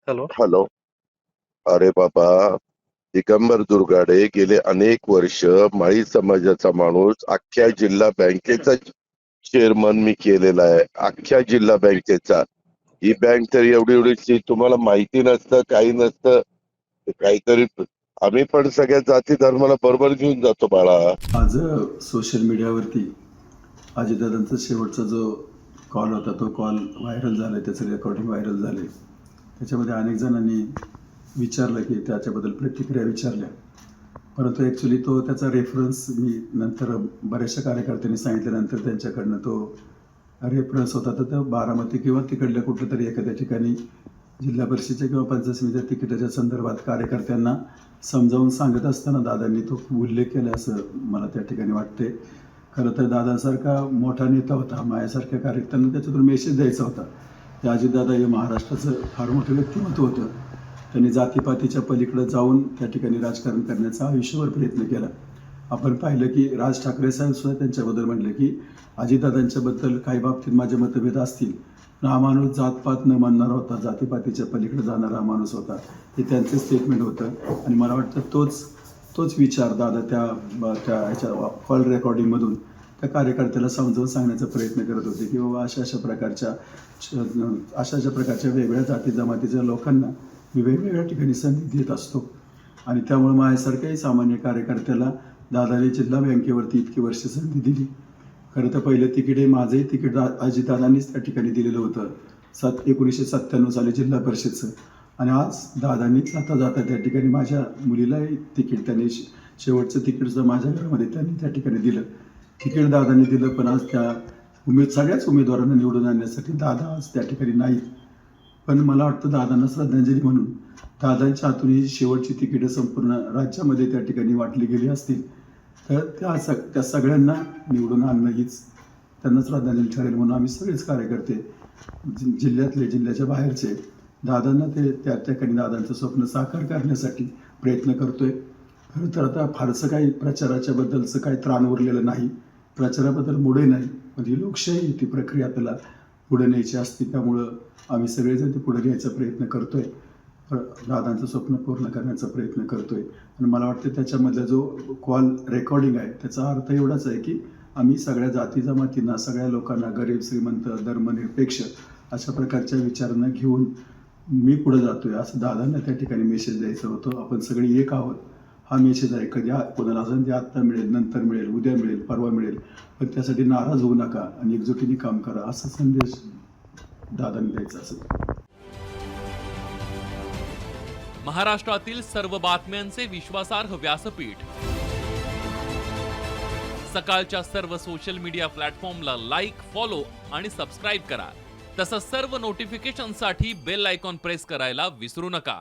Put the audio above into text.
Hello. Hello. अरे बाबा, दिगंबर दुर्गाडे गेले अनेक वर्ष माळी समाजाचा माणूस, अख्ख्या जिल्हा बँकेचा चेअरमन मी केलेला आहे, अख्ख्या जिल्हा बँकेचा. ही बँक तर एवढी एवढीची, तुम्हाला माहिती नसतं, काही नसतं. काहीतरी आम्ही पण सगळ्या जाती धर्माला बरोबर घेऊन जातो बाळा. आज सोशल मीडियावरती अजितदादांचा शेवटचा जो कॉल होता तो कॉल व्हायरल झाला, त्याचं रेकॉर्डिंग व्हायरल झाले. त्याच्यामध्ये अनेक जणांनी विचारलं की त्याच्याबद्दल प्रतिक्रिया विचारल्या, परंतु ॲक्च्युली तो त्याचा रेफरन्स मी नंतर बऱ्याचशा कार्यकर्त्यांनी सांगितल्यानंतर त्यांच्याकडनं तो रेफरन्स होता तर तो बारामती किंवा तिकडल्या कुठल्या तरी एखाद्या ठिकाणी जिल्हा परिषदेच्या किंवा पंचायत समितीच्या तिकिटाच्या संदर्भात कार्यकर्त्यांना समजावून सांगत असताना दादांनी तो उल्लेख केला असं मला त्या ठिकाणी वाटते. खरं तर दादासारखा मोठा नेता होता, माझ्यासारख्या कार्यकर्त्यांना त्याच्यातून मेसेज द्यायचा होता. ते अजितदादा हे महाराष्ट्राचं फार मोठं व्यक्तिमत्व होतं. त्यांनी जातीपातीच्या पलीकडे जाऊन त्या ठिकाणी राजकारण करण्याचा आयुष्यभर प्रयत्न केला. आपण पाहिलं की राज ठाकरे साहेब सुद्धा त्यांच्याबद्दल म्हटले की अजितदादांच्याबद्दल काही बाबतीत माझे मतभेद असतील, पण हा माणूस जातपात न मानणारा होता, जातीपातीच्या पलीकडे जाणारा माणूस होता, हे त्यांचं स्टेटमेंट होतं. आणि मला वाटतं तोच विचार दादा त्या ह्याच्या कॉल रेकॉर्डिंगमधून त्या कार्यकर्त्याला समजावून सांगण्याचा प्रयत्न करत होते की बाबा अशा प्रकारच्या वेगळ्या जाती जमातीच्या लोकांना मी वेगवेगळ्या ठिकाणी संधी देत असतो. आणि त्यामुळे माझ्यासारख्याही सामान्य कार्यकर्त्याला दादाने जिल्हा बँकेवरती इतकी वर्ष संधी दिली. खरं तर पहिलं तिकीट हे माझंही तिकीट अजितदादांनीच त्या ठिकाणी दिलेलं होतं 1997 साली जिल्हा परिषदचं. आणि आज दादांनी जाता त्या ठिकाणी माझ्या मुलीलाही तिकीट त्यांनी शेवटचं तिकीटचं माझ्या घरामध्ये त्यांनी त्या ठिकाणी दिलं. तिकीट दादांनी दिलं, पण आज त्या सगळ्याच उमेदवारांना निवडून आणण्यासाठी दादा आज त्या ठिकाणी नाहीत. पण मला वाटतं दादांना श्रद्धांजली म्हणून दादांच्या हातून ही शेवटची तिकीटं संपूर्ण राज्यामध्ये त्या ठिकाणी वाटली गेली असतील तर त्या सगळ्यांना निवडून आणणं हीच त्यांना श्रद्धांजली ठरेल. म्हणून आम्ही सगळेच कार्यकर्ते जिल्ह्याच्या बाहेरचे दादांना त्या ठिकाणी दादांचं स्वप्न साकार करण्यासाठी प्रयत्न करतोय. खरं तर आता फारसं काही प्रचाराच्या बद्दलचं काही त्राण उरलेलं नाही, प्रचाराबद्दल मुळे नाही, पण ही लोकशाही ती प्रक्रिया त्याला पुढे न्यायची असते. त्यामुळं आम्ही सगळेजण ते पुढे न्यायचा प्रयत्न करतोय, दादांचं स्वप्न पूर्ण करण्याचा प्रयत्न करतोय. आणि मला वाटतं त्याच्यामधला जो कॉल रेकॉर्डिंग आहे त्याचा अर्थ एवढाच आहे की आम्ही सगळ्या जाती जमातींना, सगळ्या लोकांना, गरीब श्रीमंत धर्मनिरपेक्ष अशा प्रकारच्या विचारांना घेऊन मी पुढे जातोय असं दादांना त्या ठिकाणी मेसेज द्यायचं होतं. आपण सगळे एक आहोत हा मेसेज आहे. कधी कोणाला संधी आत्ता मिळेल, नंतर मिळेल, उद्या मिळेल, परवा मिळेल, पण त्यासाठी नाराज होऊ नका आणि एकजुटीने काम करा असा संदेश दादांनी द्यायचा असेल. महाराष्ट्रातील सर्व बातम्यांचे विश्वासार्ह व्यासपीठ, सकाळच्या सर्व सोशल मीडिया प्लॅटफॉर्मला लाईक, फॉलो आणि सबस्क्राईब करा. तसंच सर्व नोटिफिकेशनसाठी बेल आयकॉन प्रेस करायला विसरू नका.